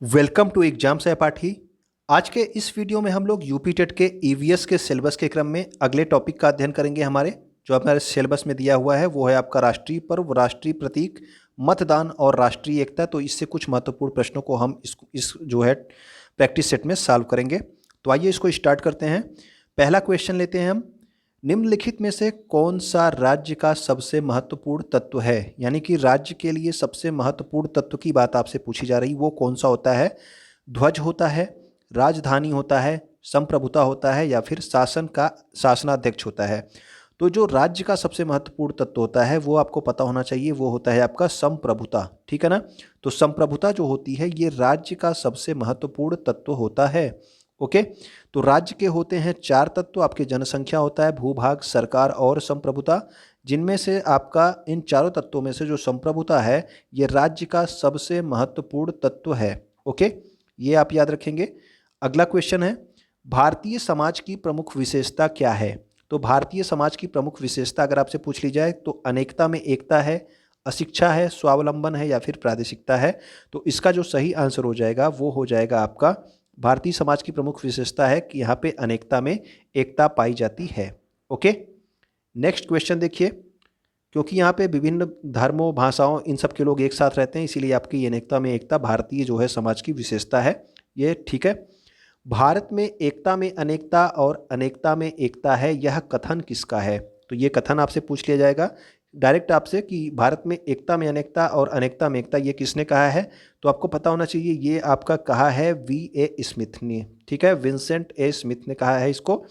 Welcome to exam सहपाठी। आज के इस वीडियो में हम लोग यूपी टेट के ईवीएस के सिलेबस के क्रम में अगले टॉपिक का अध्ययन करेंगे। हमारे जो हमारे सिलेबस में दिया हुआ है वो है आपका राष्ट्रीय पर्व, राष्ट्रीय प्रतीक, मतदान और राष्ट्रीय एकता। तो इससे कुछ महत्वपूर्ण प्रश्नों को हम इस जो है प्रैक्टिस सेट में सॉल्व करेंगे। तो आइए इसको स्टार्ट करते हैं। पहला क्वेश्चन लेते हैं हम। निम्नलिखित में से कौन सा राज्य का सबसे महत्वपूर्ण तत्व है, यानी कि राज्य के लिए सबसे महत्वपूर्ण तत्व की बात आपसे पूछी जा रही, वो कौन सा होता है? ध्वज होता है, राजधानी होता है, संप्रभुता होता है या फिर शासनाध्यक्ष होता है? तो जो राज्य का सबसे महत्वपूर्ण तत्व होता है वो आपको पता होना चाहिए, वो होता है आपका संप्रभुता। ठीक है ना? तो संप्रभुता जो होती है ये राज्य का सबसे महत्वपूर्ण तत्व होता है। ओके, तो राज्य के होते हैं चार तत्व। आपके जनसंख्या होता है, भूभाग, सरकार और संप्रभुता, जिनमें से आपका इन चारों तत्वों में से जो संप्रभुता है ये राज्य का सबसे महत्वपूर्ण तत्व है। ओके, ये आप याद रखेंगे। अगला क्वेश्चन है, भारतीय समाज की प्रमुख विशेषता क्या है? तो भारतीय समाज की प्रमुख विशेषता अगर आपसे पूछ ली जाए तो अनेकता में एकता है, अशिक्षा है, स्वावलंबन है या फिर प्रादेशिकता है। तो इसका जो सही आंसर हो जाएगा वो हो जाएगा आपका, भारतीय समाज की प्रमुख विशेषता है कि यहाँ पे अनेकता में एकता पाई जाती है। ओके, नेक्स्ट क्वेश्चन देखिए। क्योंकि यहाँ पे विभिन्न धर्मों, भाषाओं, इन सब के लोग एक साथ रहते हैं, इसीलिए आपकी ये अनेकता में एकता भारतीय जो है समाज की विशेषता है। ये ठीक है। भारत में एकता में अनेकता और अनेकता में एकता है, यह कथन किसका है? तो ये कथन आपसे पूछ लिया जाएगा डायरेक्ट आपसे कि भारत में एकता में अनेकता और अनेकता में एकता ये किसने कहा है? तो आपको पता होना चाहिए, ये आपका कहा है वी.ए. स्मिथ ने। ठीक है, विंसेंट ए स्मिथ ने कहा है इसको।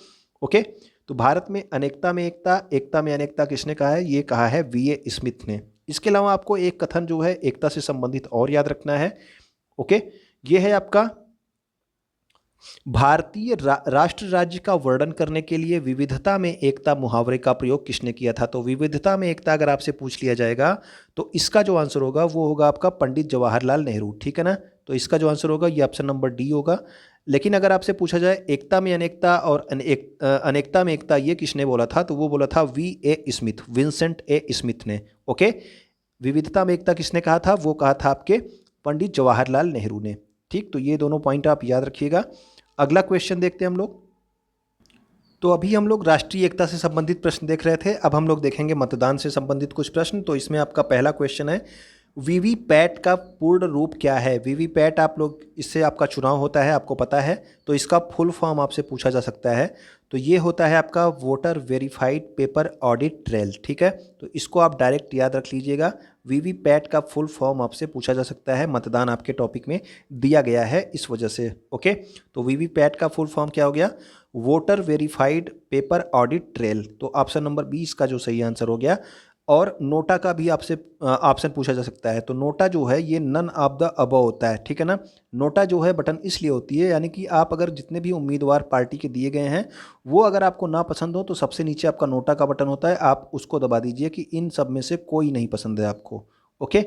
ओके, तो भारत में अनेकता में एकता, एकता में अनेकता किसने कहा है? ये कहा है वी.ए. स्मिथ ने। इसके अलावा आपको एक कथन जो है एकता से संबंधित और याद रखना है। ओके, ये है आपका, भारतीय राष्ट्र राज्य का वर्णन करने के लिए विविधता में एकता मुहावरे का प्रयोग किसने किया था? तो विविधता में एकता अगर आपसे पूछ लिया जाएगा तो इसका जो आंसर होगा वो होगा आपका पंडित जवाहरलाल नेहरू। ठीक है ना? तो इसका जो आंसर होगा ये ऑप्शन नंबर डी होगा। लेकिन अगर आपसे पूछा जाए एकता में अनेकता और अनेकता में एकता ये किसने बोला था? तो वो बोला था VA. Smith, Vincent A Smith ने। ओके, विविधता में एकता किसने कहा था? वो कहा था आपके पंडित जवाहरलाल नेहरू ने। ठीक, तो ये दोनों पॉइंट आप याद रखिएगा। अगला क्वेश्चन देखते हैं हम लोग। तो अभी हम लोग राष्ट्रीय एकता से संबंधित प्रश्न देख रहे थे, अब हम लोग देखेंगे मतदान से संबंधित कुछ प्रश्न। तो इसमें आपका पहला क्वेश्चन है, वीवीपैट का पूर्ण रूप क्या है? वीवीपैट आप लोग, इससे आपका चुनाव होता है, आपको पता है, तो इसका फुल फॉर्म आपसे पूछा जा सकता है। तो ये होता है आपका voter verified paper audit trail. ठीक है, तो इसको आप डायरेक्ट याद रख लीजिएगा। वीवीपैट का फुल फॉर्म आपसे पूछा जा सकता है, मतदान आपके टॉपिक में दिया गया है इस वजह से। ओके, तो वीवीपैट का फुल फॉर्म क्या हो गया? Voter verified paper audit trail. तो ऑप्शन नंबर 20 का जो सही आंसर हो गया। और नोटा का भी आपसे ऑप्शन पूछा जा सकता है। तो नोटा जो है ये नन ऑफ द अबव होता है। ठीक है ना? नोटा जो है बटन इसलिए होती है, यानी कि आप अगर जितने भी उम्मीदवार पार्टी के दिए गए हैं वो अगर आपको ना पसंद हो तो सबसे नीचे आपका नोटा का बटन होता है, आप उसको दबा दीजिए कि इन सब में से कोई नहीं पसंद है आपको। ओके,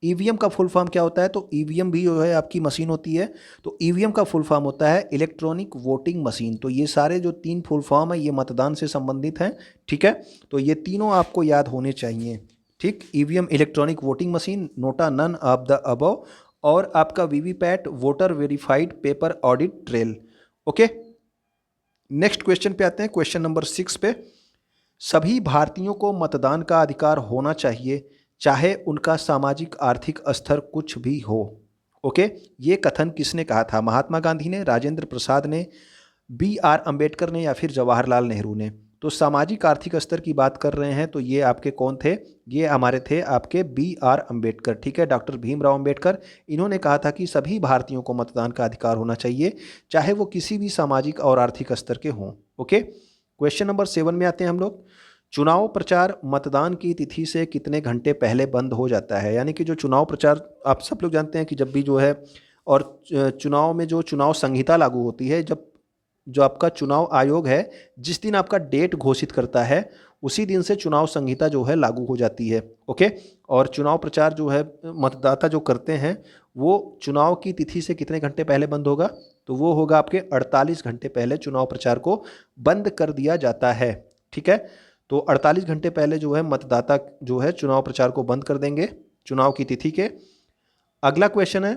ईवीएम का फुल फॉर्म क्या होता है? तो ईवीएम भी जो है आपकी मशीन होती है। तो ईवीएम का फुल फॉर्म होता है इलेक्ट्रॉनिक वोटिंग मशीन। तो ये सारे जो तीन फुल फॉर्म है ये मतदान से संबंधित हैं। ठीक है, तो ये तीनों आपको याद होने चाहिए। ठीक, EVM electronic voting machine, NOTA none of the above, और आपका VVPAT voter verified paper audit trail. Okay, next question पे आते हैं, क्वेश्चन नंबर 6 पे। सभी भारतीयों को मतदान का अधिकार होना चाहिए, चाहे उनका सामाजिक आर्थिक स्तर कुछ भी हो। ओके, ये कथन किसने कहा था? महात्मा गांधी ने, राजेंद्र प्रसाद ने, बी.आर. अंबेडकर ने या फिर जवाहरलाल नेहरू ने? तो सामाजिक आर्थिक स्तर की बात कर रहे हैं तो ये आपके कौन थे? ये हमारे थे आपके बी.आर. अंबेडकर। ठीक है, डॉक्टर भीमराव अंबेडकर। इन्होंने कहा था कि सभी भारतीयों को मतदान का अधिकार होना चाहिए, चाहे वो किसी भी सामाजिक और आर्थिक स्तर के हों। ओके, क्वेश्चन नंबर 7 में आते हैं हम लोग। चुनाव प्रचार मतदान की तिथि से कितने घंटे पहले बंद हो जाता है? यानी कि जो चुनाव प्रचार, आप सब लोग जानते हैं कि जब भी जो है, और चुनाव में जो चुनाव संहिता लागू होती है, जब जो आपका चुनाव आयोग है जिस दिन आपका डेट घोषित करता है उसी दिन से चुनाव संहिता जो है लागू हो जाती है। ओके, और चुनाव प्रचार जो है मतदाता जो करते हैं वो चुनाव की तिथि से कितने घंटे पहले बंद होगा? तो वो होगा आपके 48 घंटे पहले चुनाव प्रचार को बंद कर दिया जाता है। ठीक है, तो 48 घंटे पहले जो है मतदाता जो है चुनाव प्रचार को बंद कर देंगे चुनाव की तिथि के। अगला क्वेश्चन है,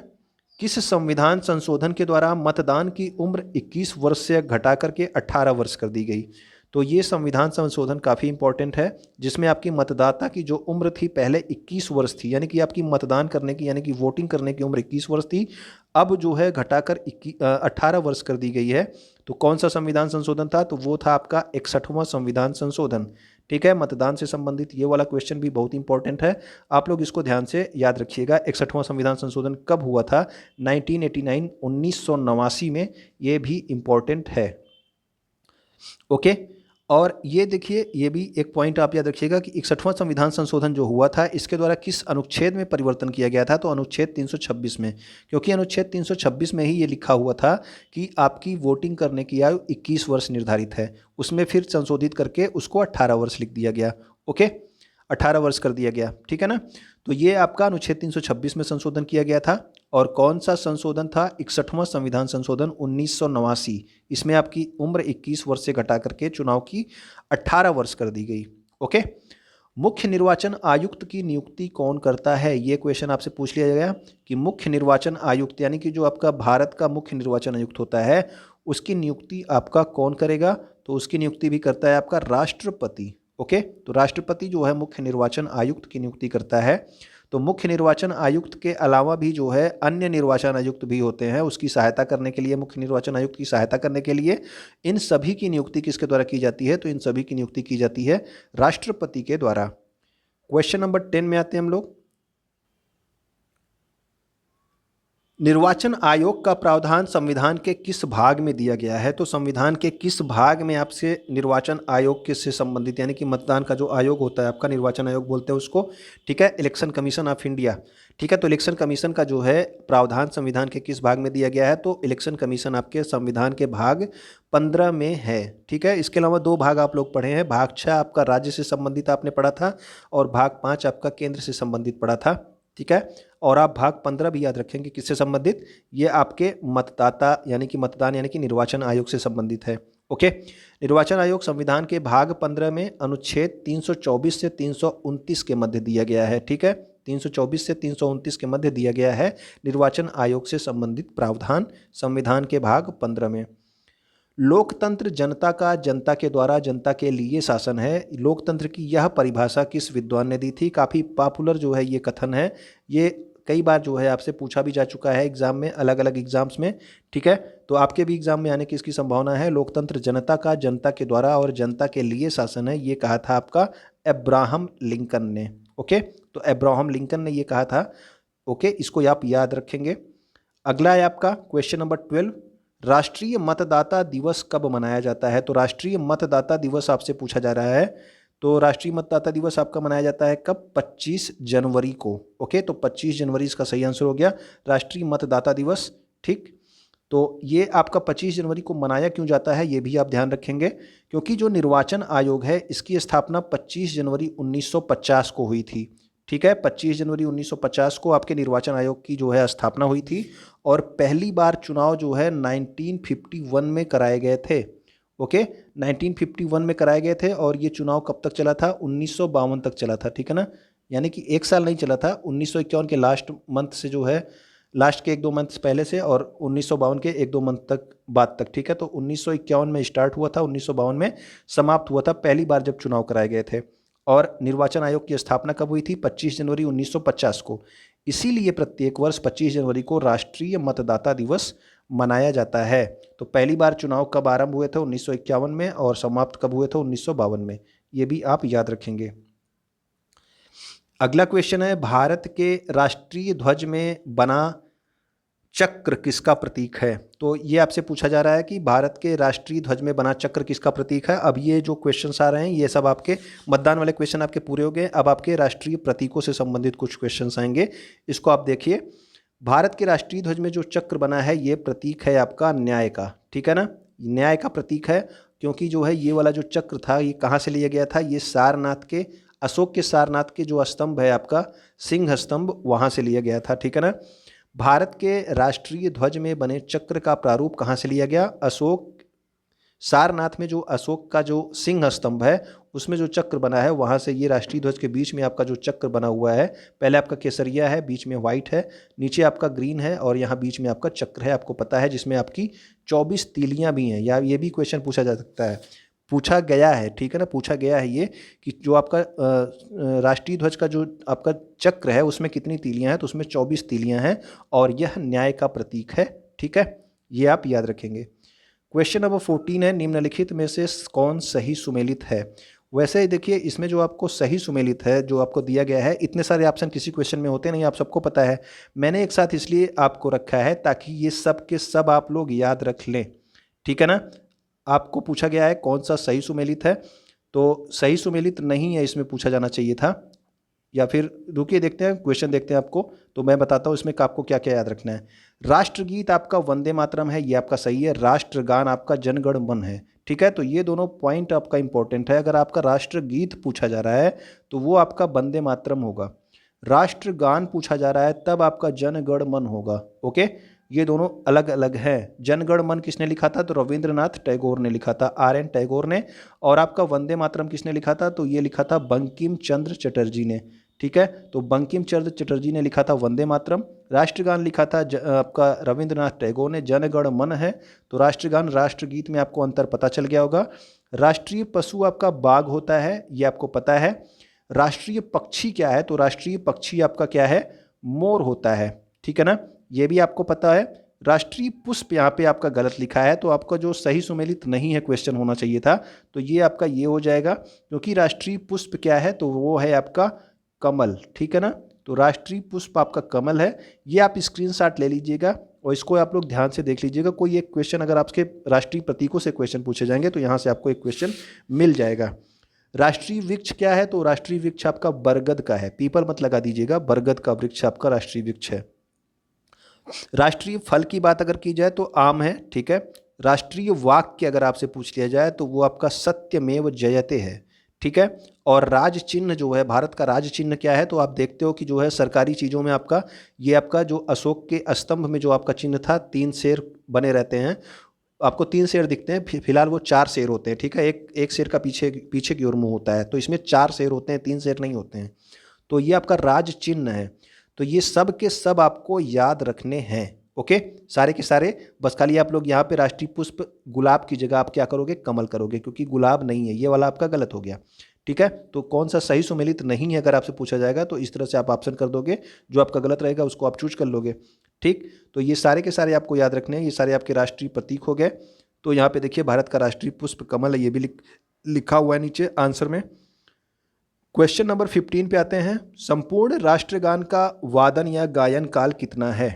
किस संविधान संशोधन के द्वारा मतदान की उम्र 21 वर्ष से घटा करके 18 वर्ष कर दी गई? तो ये संविधान संशोधन काफ़ी इंपॉर्टेंट है, जिसमें आपकी मतदाता की जो उम्र थी पहले 21 वर्ष थी, यानी कि आपकी मतदान करने की यानी कि वोटिंग करने की उम्र 21 वर्ष थी, अब जो है घटाकर 18 वर्ष कर दी गई है। तो कौन सा संविधान संशोधन था? तो वो था आपका 61वां संविधान संशोधन। ठीक है, मतदान से संबंधित ये वाला क्वेश्चन भी बहुत इंपॉर्टेंट है, आप लोग इसको ध्यान से याद रखिएगा। 61वां संविधान संशोधन कब हुआ था? 1989 1989 में, ये भी इंपॉर्टेंट है। ओके, और ये देखिए, ये भी एक पॉइंट आप याद रखिएगा कि 61वां संविधान संशोधन जो हुआ था इसके द्वारा किस अनुच्छेद में परिवर्तन किया गया था? तो अनुच्छेद 326 में, क्योंकि अनुच्छेद 326 में ही ये लिखा हुआ था कि आपकी वोटिंग करने की आयु 21 वर्ष निर्धारित है, उसमें फिर संशोधित करके उसको 18 वर्ष लिख दिया गया। ओके, 18 वर्ष कर दिया गया, ठीक है ना। तो ये आपका अनुच्छेद 326 में संशोधन किया गया था। और कौन सा संशोधन था? 61वां संविधान संशोधन 1989। इसमें आपकी उम्र 21 वर्ष से घटा करके चुनाव की 18 वर्ष कर दी गई। ओके, मुख्य निर्वाचन आयुक्त की नियुक्ति कौन करता है? ये क्वेश्चन आपसे पूछ लिया गया कि मुख्य निर्वाचन आयुक्त यानी कि जो आपका भारत का मुख्य निर्वाचन आयुक्त होता है उसकी नियुक्ति आपका कौन करेगा? तो उसकी नियुक्ति भी करता है आपका राष्ट्रपति। ओके, तो राष्ट्रपति जो है मुख्य निर्वाचन आयुक्त की नियुक्ति करता है। तो मुख्य निर्वाचन आयुक्त के अलावा भी जो है अन्य निर्वाचन आयुक्त भी होते हैं, उसकी सहायता करने के लिए, मुख्य निर्वाचन आयुक्त की सहायता करने के लिए इन सभी की नियुक्ति किसके द्वारा की जाती है? तो इन सभी की नियुक्ति की जाती है राष्ट्रपति के द्वारा। क्वेश्चन नंबर 10 में आते हैं हम लोग। निर्वाचन आयोग का प्रावधान संविधान के किस भाग में दिया गया है? तो संविधान के किस भाग में आपसे निर्वाचन आयोग के से संबंधित यानी कि मतदान का जो आयोग होता है आपका, निर्वाचन आयोग बोलते हैं उसको, ठीक है, इलेक्शन कमीशन ऑफ इंडिया, ठीक है। तो इलेक्शन कमीशन का जो है प्रावधान संविधान के किस भाग में दिया गया है? तो इलेक्शन कमीशन आपके संविधान के भाग 15 में है, ठीक है। इसके अलावा 2 भाग आप लोग पढ़े हैं, भाग 6 आपका राज्य से संबंधित आपने पढ़ा था और भाग 5 आपका केंद्र से संबंधित पढ़ा था, ठीक है। और आप भाग 15 भी याद रखेंगे किससे संबंधित? ये आपके मतदाता यानी कि मतदान यानी कि निर्वाचन आयोग से संबंधित है। ओके, निर्वाचन आयोग संविधान के भाग 15 में अनुच्छेद 324 से 329 के मध्य दिया गया है, ठीक है। 324 से 329 के मध्य दिया गया है निर्वाचन आयोग से संबंधित प्रावधान संविधान के भाग 15 में। लोकतंत्र जनता का, जनता के द्वारा, जनता के लिए शासन है। लोकतंत्र की यह परिभाषा किस विद्वान ने दी थी? काफ़ी पॉपुलर जो है ये कथन है, ये कई बार जो है आपसे पूछा भी जा चुका है एग्जाम में, अलग अलग एग्जाम्स में, ठीक है। तो आपके भी एग्जाम में आने की इसकी संभावना है। लोकतंत्र जनता का, जनता के द्वारा और जनता के लिए शासन है, ये कहा था आपका अब्राहम लिंकन ने। ओके, तो अब्राहम लिंकन ने ये कहा था। ओके, इसको आप याद रखेंगे। अगला है आपका क्वेश्चन नंबर 12, राष्ट्रीय मतदाता दिवस कब मनाया जाता है? तो राष्ट्रीय मतदाता दिवस आपसे पूछा जा रहा है। तो राष्ट्रीय मतदाता दिवस आपका मनाया जाता है कब? 25 जनवरी को। ओके, तो 25 जनवरी इसका सही आंसर हो गया, राष्ट्रीय मतदाता दिवस, ठीक। तो ये आपका 25 जनवरी को मनाया क्यों जाता है ये भी आप ध्यान रखेंगे, क्योंकि जो निर्वाचन आयोग है इसकी स्थापना 25 जनवरी 1950 को हुई थी, ठीक है। 25 जनवरी 1950 को आपके निर्वाचन आयोग की जो है स्थापना हुई थी और पहली बार चुनाव जो है 1951 में कराए गए थे। ओके, 1951 में कराए गए थे और ये चुनाव कब तक चला था? 1952 तक चला था, ठीक है ना। यानी कि 1 साल नहीं चला था, 1951 के लास्ट मंथ से जो है, लास्ट के 1-2 मंथ पहले से और 1952 के 1-2 मंथ तक बाद तक, ठीक है। तो 1951 में स्टार्ट हुआ था, 1952 में समाप्त हुआ था, पहली बार जब चुनाव कराए गए थे। और निर्वाचन आयोग की स्थापना कब हुई थी? 25 जनवरी 1950 को। इसीलिए प्रत्येक वर्ष 25 जनवरी को राष्ट्रीय मतदाता दिवस मनाया जाता है। तो पहली बार चुनाव कब आरंभ हुए थे? 1951 में, और समाप्त कब हुए थे? 1952 में। ये भी आप याद रखेंगे। अगला क्वेश्चन है, भारत के राष्ट्रीय ध्वज में बना चक्र किसका प्रतीक है? तो ये आपसे पूछा जा रहा है कि भारत के राष्ट्रीय ध्वज में बना चक्र किसका प्रतीक है। अब ये जो क्वेश्चंस आ रहे हैं ये सब आपके मतदान वाले क्वेश्चन आपके पूरे हो गए। अब आपके राष्ट्रीय प्रतीकों से संबंधित कुछ क्वेश्चंस आएंगे, इसको आप देखिए। भारत के राष्ट्रीय ध्वज में जो चक्र बना है ये प्रतीक है आपका न्याय का, ठीक है ना। न्याय का प्रतीक है, क्योंकि जो है ये वाला जो चक्र था ये कहाँ से लिया गया था? ये सारनाथ के, अशोक के सारनाथ के जो स्तंभ है आपका सिंह स्तंभ, वहाँ से लिया गया था, ठीक है ना। भारत के राष्ट्रीय ध्वज में बने चक्र का प्रारूप कहाँ से लिया गया? अशोक सारनाथ में जो अशोक का जो सिंह स्तंभ है उसमें जो चक्र बना है वहाँ से ये राष्ट्रीय ध्वज के बीच में आपका जो चक्र बना हुआ है, पहले आपका केसरिया है, बीच में वाइट है, नीचे आपका ग्रीन है और यहाँ बीच में आपका चक्र है, आपको पता है, जिसमें आपकी 24 तीलियाँ भी हैं। या ये भी क्वेश्चन पूछा जा सकता है, पूछा गया है, ठीक है ना, पूछा गया है ये कि जो आपका राष्ट्रीय ध्वज का जो आपका चक्र है उसमें कितनी तीलियाँ हैं, तो उसमें 24 तीलियाँ हैं और यह न्याय का प्रतीक है, ठीक है, ये आप याद रखेंगे। क्वेश्चन नंबर 14 है, निम्नलिखित में से कौन सही सुमेलित है। वैसे ही देखिए इसमें जो आपको सही सुमेलित है जो आपको दिया गया है, इतने सारे ऑप्शन किसी क्वेश्चन में होते नहीं, आप सबको पता है, मैंने एक साथ इसलिए आपको रखा है ताकि ये सब के सब आप लोग याद रख लें, ठीक है ना। आपको पूछा गया है कौन सा सही सुमेलित है, तो सही सुमेलित नहीं है इसमें पूछा जाना चाहिए था, या फिर रुकिए देखते हैं क्वेश्चन देखते हैं आपको, तो मैं बताता हूँ इसमें आपको क्या क्या याद रखना है। राष्ट्रगीत आपका वंदे मातरम है, ये आपका सही है। राष्ट्रगान आपका जनगण मन है, ठीक है, तो ये दोनों पॉइंट आपका इंपॉर्टेंट है। अगर आपका राष्ट्रगीत पूछा जा रहा है तो वो आपका वंदे मातरम होगा, राष्ट्रगान पूछा जा रहा है तब आपका जनगण मन होगा, ओके। ये दोनों अलग अलग हैं। जनगण मन किसने लिखा था, तो रविंद्रनाथ टैगोर ने लिखा था, RN टैगोर ने। और आपका वंदे मातरम किसने लिखा था, तो ये लिखा था बंकिम चंद्र चटर्जी ने, ठीक है, तो बंकिम चंद्र चटर्जी ने लिखा था वंदे मातरम। राष्ट्रगान लिखा था आपका रविंद्रनाथ टैगोर ने। जनगण मन है, तो राष्ट्रगान राष्ट्रगीत में आपको अंतर पता चल गया होगा। राष्ट्रीय पशु आपका बाघ होता है, ये आपको पता है। राष्ट्रीय पक्षी क्या है, तो राष्ट्रीय पक्षी आपका क्या है, मोर होता है, ठीक है ना, ये भी आपको पता है। राष्ट्रीय पुष्प यहाँ पे आपका गलत लिखा है, तो आपका जो सही सुमेलित नहीं है क्वेश्चन होना चाहिए था, तो ये आपका ये हो जाएगा, क्योंकि राष्ट्रीय पुष्प क्या है, तो वो है आपका कमल, ठीक है ना, तो राष्ट्रीय पुष्प आपका कमल है। ये आप स्क्रीनशॉट ले लीजिएगा और इसको आप लोग ध्यान से देख लीजिएगा। कोई एक क्वेश्चन अगर आपके राष्ट्रीय प्रतीकों से क्वेश्चन पूछे जाएंगे तो यहाँ से आपको एक क्वेश्चन मिल जाएगा। राष्ट्रीय वृक्ष क्या है, तो राष्ट्रीय वृक्ष आपका बरगद का है, पीपल मत लगा दीजिएगा, बरगद का वृक्ष आपका राष्ट्रीय वृक्ष है। राष्ट्रीय फल की बात अगर की जाए तो आम है, ठीक है। राष्ट्रीय वाक्य अगर आपसे पूछ लिया जाए तो वो आपका सत्यमेव जयते है, ठीक है। और राज चिन्ह जो है, भारत का राज चिन्ह क्या है, तो आप देखते हो कि जो है सरकारी चीज़ों में आपका ये आपका जो अशोक के स्तंभ में जो आपका चिन्ह था, 3 शेर बने रहते हैं, आपको 3 शेर दिखते हैं, फिलहाल वो 4 शेर होते हैं, ठीक है, एक शेर का पीछे की ओर मुंह होता है, तो इसमें 4 शेर होते हैं, 3 शेर नहीं होते हैं, तो ये आपका राज चिन्ह है। तो ये सब के सब आपको याद रखने हैं, ओके, सारे के सारे। बस खाली आप लोग यहाँ पे राष्ट्रीय पुष्प गुलाब की जगह आप क्या करोगे, कमल करोगे, क्योंकि गुलाब नहीं है, ये वाला आपका गलत हो गया, ठीक है। तो कौन सा सही सुमेलित नहीं है अगर आपसे पूछा जाएगा तो इस तरह से आप ऑप्शन कर दोगे, जो आपका गलत रहेगा उसको आप चूज कर लोगे, ठीक। तो ये सारे के सारे आपको याद रखने हैं, ये सारे आपके राष्ट्रीय प्रतीक हो गए। तो यहाँ पे देखिए भारत का राष्ट्रीय पुष्प कमल है, ये भी लिखा हुआ है नीचे आंसर में। क्वेश्चन नंबर 15 पे आते हैं, संपूर्ण राष्ट्रगान का वादन या गायन काल कितना है।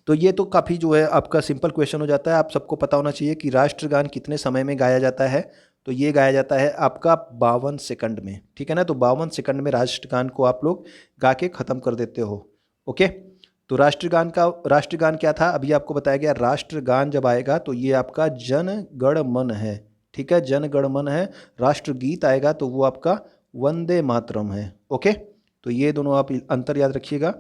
तो ये तो काफ़ी जो है आपका सिंपल क्वेश्चन हो जाता है, आप सबको पता होना चाहिए कि राष्ट्रगान कितने समय में गाया जाता है, तो ये गाया जाता है आपका 52 सेकंड में, ठीक है ना, तो 52 सेकंड में राष्ट्रगान को आप लोग गा के ख़त्म कर देते हो, ओके। तो राष्ट्रगान क्या था, अभी आपको बताया गया, राष्ट्रगान जब आएगा तो ये आपका जन गण मन है, ठीक है, जन गण मन है। राष्ट्रगीत आएगा तो वो आपका वंदे मातरम है, ओके। तो ये दोनों आप अंतर याद रखिएगा।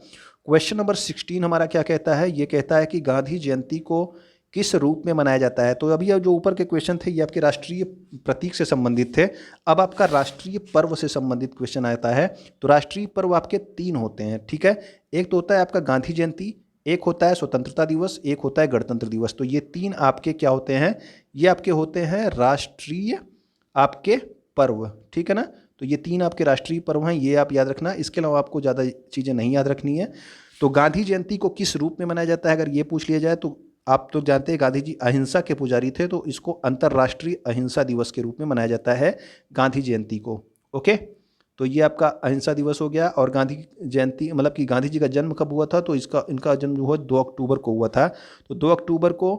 क्वेश्चन नंबर 16 हमारा क्या कहता है, ये कहता है कि गांधी जयंती को किस रूप में मनाया जाता है। तो अभी जो ऊपर के क्वेश्चन थे ये आपके राष्ट्रीय प्रतीक से संबंधित थे, अब आपका राष्ट्रीय पर्व से संबंधित क्वेश्चन आता है। तो राष्ट्रीय पर्व आपके 3 होते हैं, ठीक है, एक तो होता है आपका गांधी जयंती, एक होता है स्वतंत्रता दिवस, एक होता है गणतंत्र दिवस। तो ये 3 आपके क्या होते हैं, ये आपके होते हैं राष्ट्रीय आपके पर्व, ठीक है ना। तो ये 3 आपके राष्ट्रीय पर्व हैं, ये आप याद रखना, इसके अलावा आपको ज़्यादा चीज़ें नहीं याद रखनी है। तो गांधी जयंती को किस रूप में मनाया जाता है अगर ये पूछ लिया जाए तो आप तो जानते हैं गांधी जी अहिंसा के पुजारी थे, तो इसको अंतर्राष्ट्रीय अहिंसा दिवस के रूप में मनाया जाता है गांधी जयंती को, ओके। तो ये आपका अहिंसा दिवस हो गया। और गांधी जयंती मतलब कि गांधी जी का जन्म कब हुआ था, तो इनका जन्म जो है 2 अक्टूबर को हुआ था। तो 2 अक्टूबर को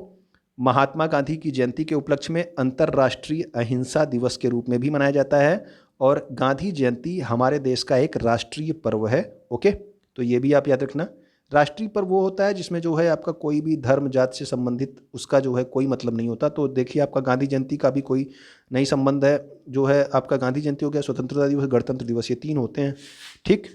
महात्मा गांधी की जयंती के उपलक्ष्य में अंतर्राष्ट्रीय अहिंसा दिवस के रूप में भी मनाया जाता है। और गांधी जयंती हमारे देश का एक राष्ट्रीय पर्व है, ओके। तो ये भी आप याद रखना। राष्ट्रीय पर्व वो होता है जिसमें जो है आपका कोई भी धर्म जाति से संबंधित उसका जो है कोई मतलब नहीं होता। तो देखिए आपका गांधी जयंती का भी कोई नहीं संबंध है, जो है आपका गांधी जयंती हो गया, स्वतंत्रता दिवस, गणतंत्र दिवस, ये 3 होते हैं, ठीक।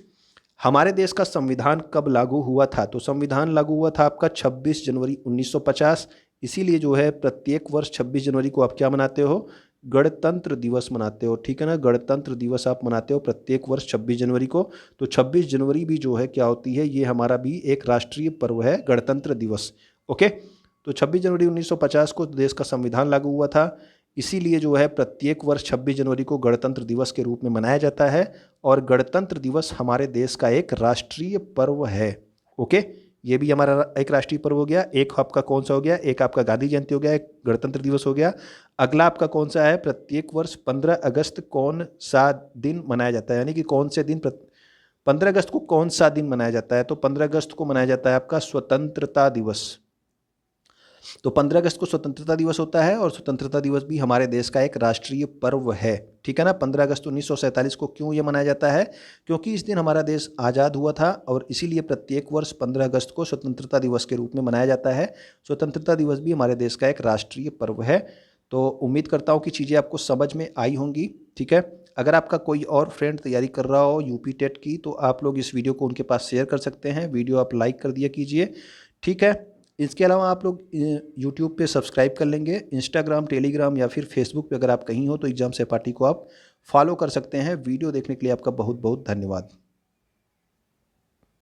हमारे देश का संविधान कब लागू हुआ था, तो संविधान लागू हुआ था आपका 26 जनवरी 1950। इसीलिए जो है प्रत्येक वर्ष 26 जनवरी को आप क्या मनाते हो, गणतंत्र दिवस मनाते हो, ठीक है ना। गणतंत्र दिवस आप मनाते हो प्रत्येक वर्ष 26 जनवरी को। तो 26 जनवरी भी जो है क्या होती है, ये हमारा भी एक राष्ट्रीय पर्व है, गणतंत्र दिवस। ओके, तो 26 जनवरी 1950 को देश का संविधान लागू हुआ था, इसीलिए जो है प्रत्येक वर्ष 26 जनवरी को गणतंत्र दिवस के रूप में मनाया जाता है और गणतंत्र दिवस हमारे देश का एक राष्ट्रीय पर्व है। ओके, ये भी हमारा एक राष्ट्रीय पर्व हो गया। एक आपका कौन सा हो गया, एक आपका गांधी जयंती हो गया, एक गणतंत्र दिवस हो गया। अगला आपका कौन सा है, प्रत्येक वर्ष 15 अगस्त कौन सा दिन मनाया जाता है, यानी कि कौन से दिन 15 अगस्त को कौन सा दिन मनाया जाता है, तो 15 अगस्त को मनाया जाता है आपका स्वतंत्रता दिवस। तो 15 अगस्त को स्वतंत्रता दिवस होता है और स्वतंत्रता दिवस भी हमारे देश का एक राष्ट्रीय पर्व है, ठीक है ना। 15 अगस्त 1947 को क्यों ये मनाया जाता है, क्योंकि इस दिन हमारा देश आज़ाद हुआ था और इसीलिए प्रत्येक वर्ष 15 अगस्त को स्वतंत्रता दिवस के रूप में मनाया जाता है। स्वतंत्रता दिवस भी हमारे देश का एक राष्ट्रीय पर्व है। तो उम्मीद करता हूँ कि चीज़ें आपको समझ में आई होंगी, ठीक है। अगर आपका कोई और फ्रेंड तैयारी कर रहा हो यूपी टेट की, तो आप लोग इस वीडियो को उनके पास शेयर कर सकते हैं। वीडियो आप लाइक कर दिया कीजिए, ठीक है। इसके अलावा आप लोग यूट्यूब पे सब्सक्राइब कर लेंगे, इंस्टाग्राम, टेलीग्राम या फिर फेसबुक पे अगर आप कहीं हो तो एग्जाम सपाटी को आप फॉलो कर सकते हैं। वीडियो देखने के लिए आपका बहुत बहुत धन्यवाद।